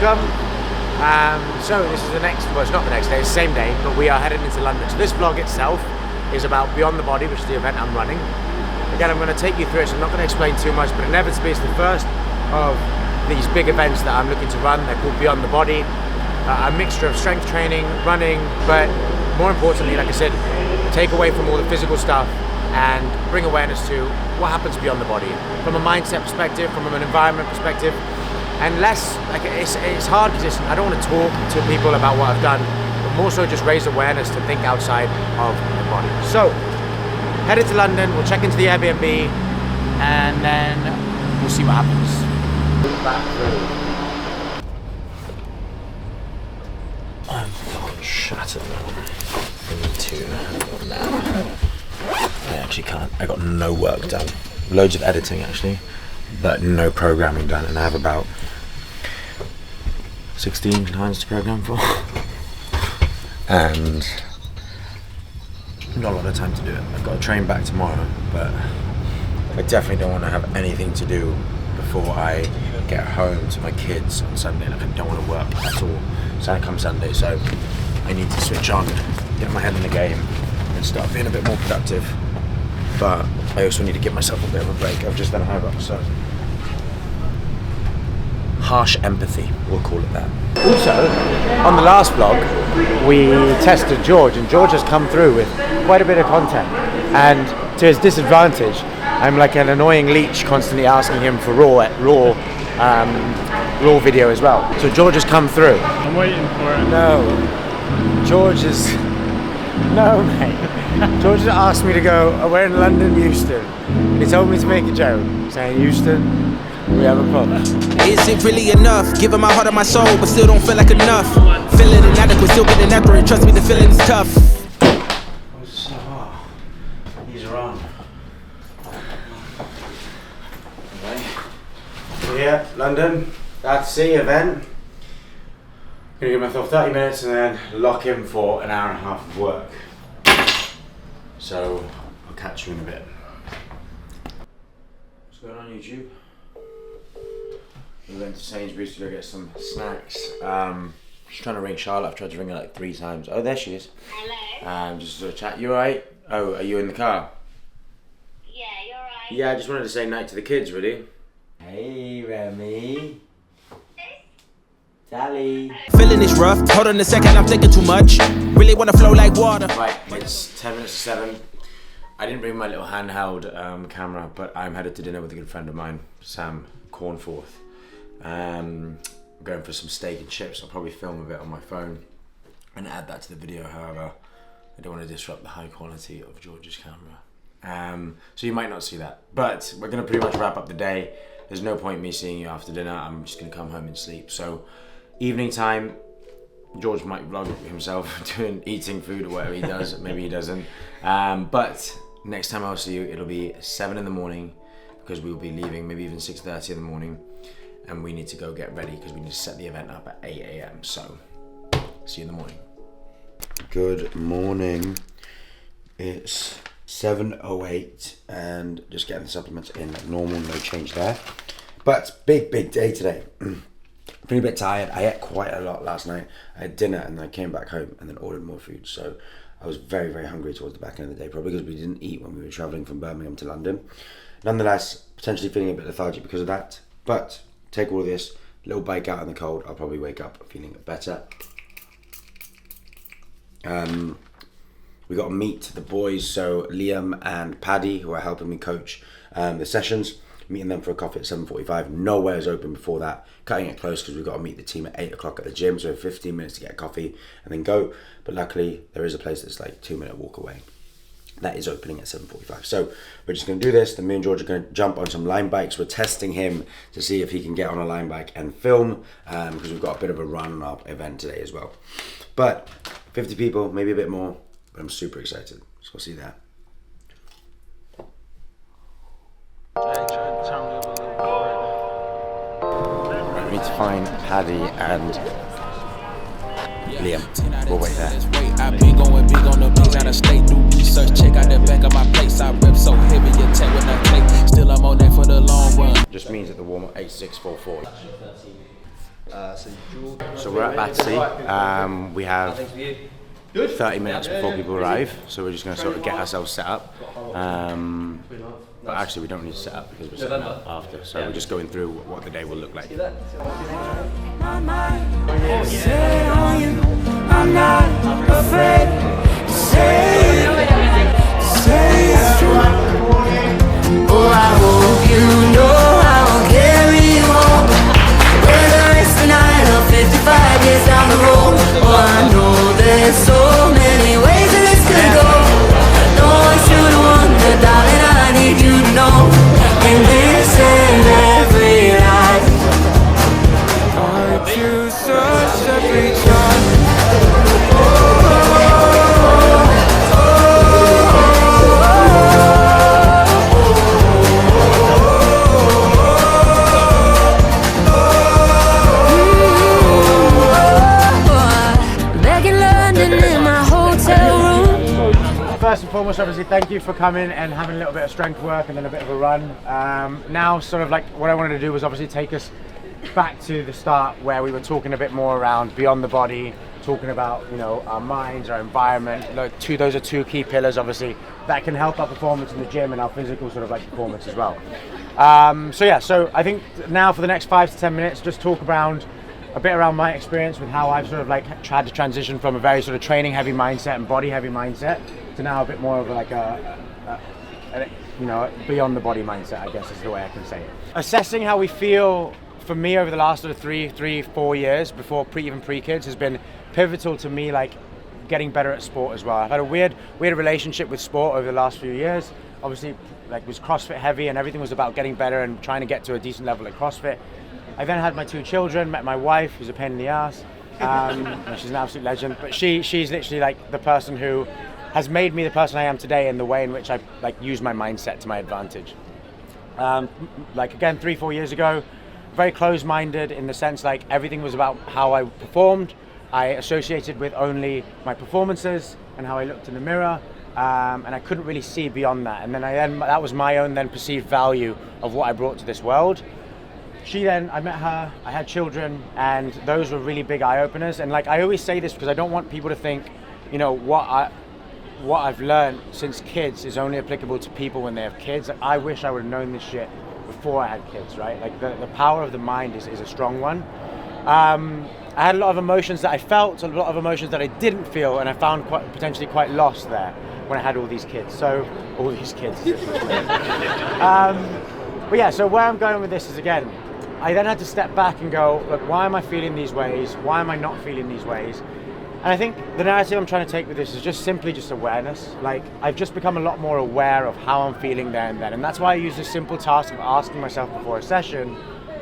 welcome. So this is the next, well it's not the next day, it's the same day, but we are headed into London. So this vlog itself is about Beyond the Body, which is the event I'm running. Again, I'm going to take you through it, so I'm not going to explain too much, but inevitably it's the first of these big events that I'm looking to run. They're called Beyond the Body. A mixture of strength training, running, but more importantly, like I said, take away from all the physical stuff and bring awareness to what happens beyond the body, from a mindset perspective, from an environment perspective, and less, like it's hard because I don't want to talk to people about what I've done, but more so just raise awareness to think outside of the body. So, headed to London, we'll check into the Airbnb, and then we'll see what happens. Back through. I'm fucking shattered now. I need to nap. I actually can't. I got no work done. Loads of editing actually, but no programming done, and I have about 16 lines to program for. And not a lot of time to do it. I've got to train back tomorrow, but I definitely don't want to have anything to do before I get home to my kids on Sunday. Like I don't want to work at all. Come Sunday, so I need to switch on, get my head in the game, and start being a bit more productive. But I also need to give myself a bit of a break. I've just done a high rock, so harsh empathy, we'll call it that. Also, on the last vlog, we tested George, and George has come through with quite a bit of content. And to his disadvantage, I'm like an annoying leech, constantly asking him for raw video as well. So George has come through. I'm waiting for it. No, George is. No, mate. George has asked me to go. We're in London, Euston. He told me to make a joke saying, "Euston, we have a problem." Is it really enough? Giving my heart and my soul, but still don't feel like enough. Feeling inadequate, still getting after it. Trust me, the feeling is tough. So, these are on. Okay. So here, London. That's the event. Gonna give myself 30 minutes and then lock in for an hour and a half of work. So I'll catch you in a bit. What's going on YouTube? We went to Sainsbury's to go get some snacks. Just trying to ring Charlotte. I've tried to ring her like 3 times. Oh, there she is. Hello. Just to chat. You alright? Oh, are you in the car? Yeah, you're right. Yeah, I just wanted to say night to the kids, really. Hey, Remy. Sally. Feeling is rough. Hold on a second, I'm thinking too much. Really wanna flow like water. Right, it's 10 minutes to 7. I didn't bring my little handheld camera, but I'm headed to dinner with a good friend of mine, Sam Cornforth. I'm going for some steak and chips. I'll probably film a bit on my phone and add that to the video. However, I don't want to disrupt the high quality of George's camera. So you might not see that, but we're going to pretty much wrap up the day. There's no point me seeing you after dinner. I'm just going to come home and sleep. So evening time, George might vlog himself doing eating food or whatever he does. Maybe he doesn't. But next time I'll see you, it'll be 7 in the morning because we'll be leaving, maybe even 6:30 in the morning. And we need to go get ready because we need to set the event up at 8 AM. So see you in the morning. Good morning. It's 7:08 and just getting the supplements in like normal, no change there. But big day today. Feeling a bit tired. I ate quite a lot last night. I had dinner and then I came back home and then ordered more food. So I was very, very hungry towards the back end of the day, probably because we didn't eat when we were traveling from Birmingham to London. Nonetheless, potentially feeling a bit lethargic because of that. But take all of this, little bike out in the cold, I'll probably wake up feeling better. We got to meet the boys, so Liam and Paddy, who are helping me coach the sessions, meeting them for a coffee at 7:45. Nowhere is open before that, cutting it close because we've got to meet the team at 8 o'clock at the gym, so 15 minutes to get a coffee and then go. But luckily, there is a place that's like 2-minute walk away. That is opening at 7:45. So we're just going to do this. Then me and George are going to jump on some line bikes. We're testing him to see if he can get on a line bike and film because we've got a bit of a run on our event today as well. But 50 people, maybe a bit more. But I'm super excited. So we'll see you there. Right, we need to find Paddy and Liam. We'll wait there. I've been going big on the beats out of state. Do research, check out the back of my place. I rip so heavy, attack when I take. Still I'm on there for the long run. Just means that the warm up 8644. So we're at Battersea. We have 30 minutes before people arrive, so we're just going to sort of get ourselves set up. But actually we don't need to set up because we're setting up after, so we're just going through what the day will look like. I'm not afraid to say it's true. Oh, I hope you know I will carry you home. Whether it's tonight or 55 years down the road. Oh, I know there's so many ways that this could go. No one should wonder, darling, I need you to know. In this and every life, aren't you such a creature? First and foremost, obviously, thank you for coming and having a little bit of strength work and then a bit of a run. Now, sort of like what I wanted to do was obviously take us back to the start where we were talking a bit more around beyond the body, talking about, you know, our minds, our environment. Those are two key pillars, obviously, that can help our performance in the gym and our physical sort of like performance as well. So I think now for the next 5 to 10 minutes, just talk around a bit around my experience with how I've sort of like tried to transition from a very sort of training heavy mindset and body heavy mindset to now a bit more of like a you know, beyond the body mindset, I guess is the way I can say it. Assessing how we feel for me over the last sort of 3-4 years before pre-kids has been pivotal to me, like getting better at sport as well. I've had a weird relationship with sport over the last few years. Obviously, like was CrossFit heavy and everything was about getting better and trying to get to a decent level at CrossFit. I then had my 2 children, met my wife, who's a pain in the ass. She's an absolute legend, but she's literally like the person who has made me the person I am today in the way in which I like use my mindset to my advantage. Like again, 3-4 years ago, very closed-minded in the sense like everything was about how I performed. I associated with only my performances and how I looked in the mirror, and I couldn't really see beyond that. And then that was my own then perceived value of what I brought to this world. I met her, I had children, and those were really big eye-openers. And like I always say this because I don't want people to think, you know, what I've learned since kids is only applicable to people when they have kids. Like, I wish I would have known this shit before I had kids, right? Like the power of the mind is a strong one. I had a lot of emotions that I felt, a lot of emotions that I didn't feel, and I found potentially quite lost there when I had all these kids. So, all these kids. But yeah, so where I'm going with this is, again, I then had to step back and go, look, why am I feeling these ways? Why am I not feeling these ways? And I think the narrative I'm trying to take with this is just simply just awareness. Like, I've just become a lot more aware of how I'm feeling there and then. And that's why I use this simple task of asking myself before a session,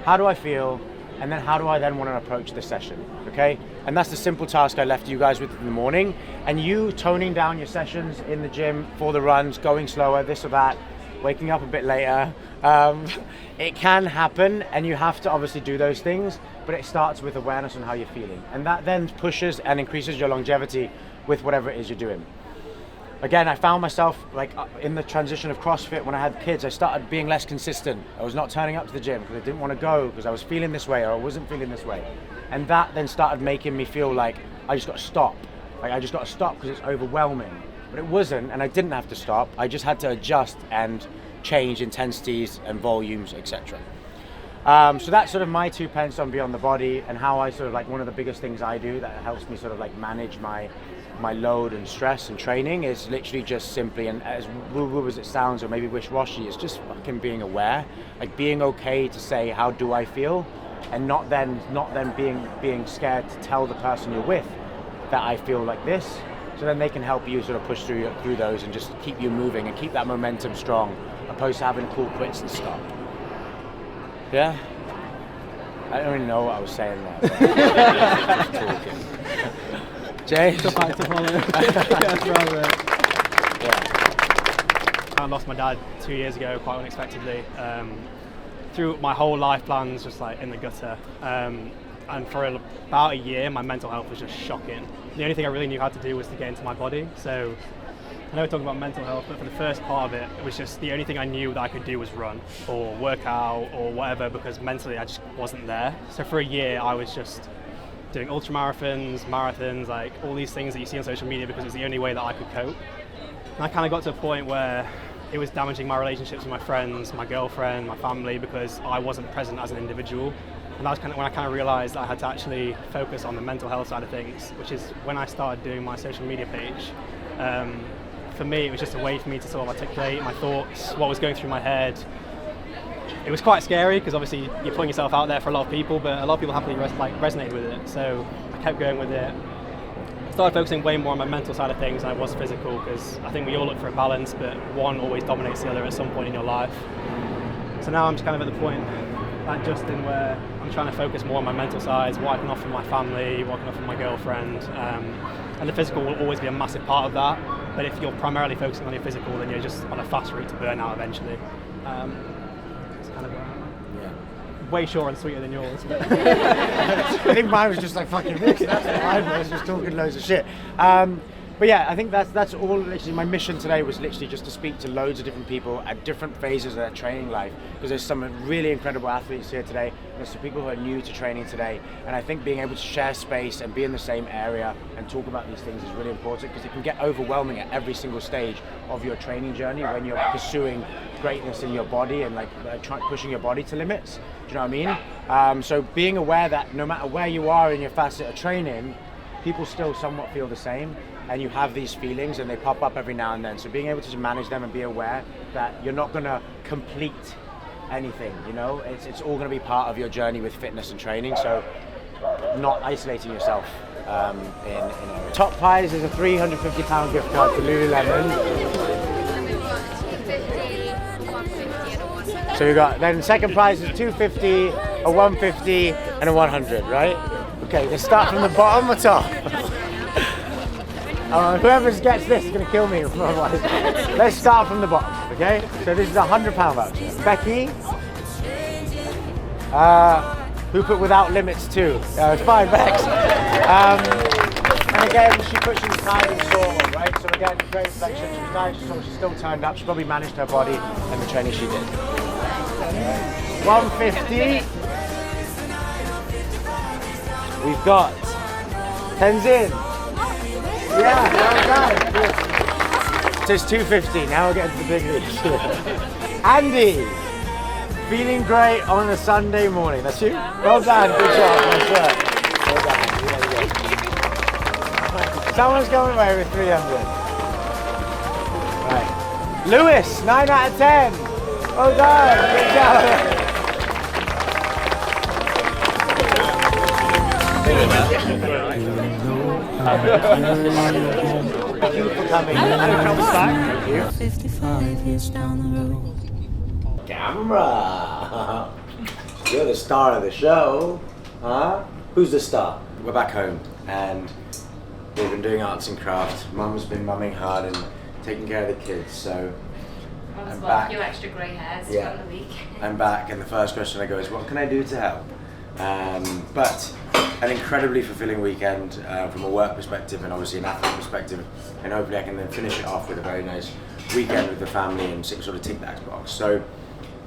how do I feel? And then how do I then want to approach the session, okay? And that's the simple task I left you guys with in the morning. And you toning down your sessions in the gym for the runs, going slower, this or that, waking up a bit later. It can happen, and you have to obviously do those things, but it starts with awareness on how you're feeling. And that then pushes and increases your longevity with whatever it is you're doing. Again, I found myself like in the transition of CrossFit when I had kids, I started being less consistent. I was not turning up to the gym because I didn't want to go because I was feeling this way or I wasn't feeling this way. And that then started making me feel like I just got to stop. Like I just got to stop because it's overwhelming. But it wasn't, and I didn't have to stop. I just had to adjust and change intensities and volumes, etc. So that's sort of my 2 pence on Beyond the Body and how I sort of like one of the biggest things I do that helps me sort of like manage my load and stress and training is literally just simply, and as woo-woo as it sounds or maybe wish-washy, it's just fucking being aware, like being okay to say how do I feel, and not then being scared to tell the person you're with that I feel like this, so then they can help you sort of push through those and just keep you moving and keep that momentum strong, opposed to having cool quits and stop. Yeah? I don't really know what I was saying there. Just talking. Jay? Tough act to follow. I lost my dad 2 years ago, quite unexpectedly. Through my whole life plans, just like in the gutter. And for about a year, my mental health was just shocking. The only thing I really knew how to do was to get into my body. So I know we're talking about mental health, but for the first part of it, it was just the only thing I knew that I could do was run or work out or whatever, because mentally I just wasn't there. So for a year I was just doing marathons, like all these things that you see on social media because it was the only way that I could cope. And I kind of got to a point where it was damaging my relationships with my friends, my girlfriend, my family, because I wasn't present as an individual. And that was when I kind of realised that I had to actually focus on the mental health side of things, which is when I started doing my social media page. For me, it was just a way for me to sort of articulate my thoughts, what was going through my head. It was quite scary because obviously you're putting yourself out there for a lot of people, but a lot of people happily resonated with it. So I kept going with it. I started focusing way more on my mental side of things than I was physical, because I think we all look for a balance, but one always dominates the other at some point in your life. So now I'm just kind of at the point like Justin, where I'm trying to focus more on my mental sides, what I can offer my family, what I can offer my girlfriend, and the physical will always be a massive part of that. But if you're primarily focusing on your physical, then you're just on a fast route to burnout eventually. It's kind of way shorter and sweeter than yours. But I think mine was just like fucking this. That's what mine was, just talking loads of shit. But yeah, I think that's all. Literally, my mission today was literally just to speak to loads of different people at different phases of their training life, because there's some really incredible athletes here today. There's some people who are new to training today, and I think being able to share space and be in the same area and talk about these things is really important, because it can get overwhelming at every single stage of your training journey when you're pursuing greatness in your body and pushing your body to limits. Do you know what I mean? So being aware that no matter where you are in your facet of training, people still somewhat feel the same, and you have these feelings and they pop up every now and then. So being able to manage them and be aware that you're not going to complete anything, you know, it's all going to be part of your journey with fitness and training. So not isolating yourself in areas. Top prize is a £350 gift card to Lululemon. So we got, then second prize is $250, a $150, and a $100, right? Okay, let's start from the bottom or top? Whoever gets this is going to kill me. Let's start from the bottom, okay? So this is a £100 voucher. Becky, who put without limits too. It's fine, Bex. And again, she puts in time and sort, right? So again, great selection. She's nice, she's still turned up. She probably managed her body and the training she did. 150. We've got Tenzin. Yeah, well done. So it's 250. Now we're getting to the big leagues. Andy, feeling great on a Sunday morning. That's you. Well done. Good job. Nice work. Well done. Yeah. Someone's going away with 300. Right. Lewis, 9 out of 10. Well done. Good job. Thank you for coming. Thank you. 55 years down the road. Camera! You're the star of the show, huh? Who's the star? We're back home and we've been doing arts and crafts. Mum's been mumming hard and taking care of the kids, so I'm back. A few extra grey hairs from the week. I'm back, and the first question I go is, what can I do to help? But an incredibly fulfilling weekend from a work perspective and obviously an athlete perspective, and hopefully I can then finish it off with a very nice weekend with the family and sort of tick that box. So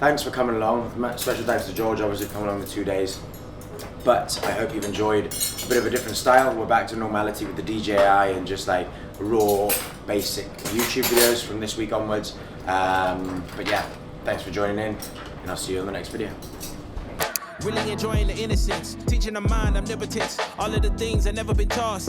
thanks for coming along. Special thanks to George, obviously, for coming along the 2 days. But I hope you've enjoyed a bit of a different style. We're back to normality with the DJI and just like raw, basic YouTube videos from this week onwards. But yeah, thanks for joining in, and I'll see you on the next video. Really enjoying the innocence, teaching the mind omnipotence, all of the things that never been taught.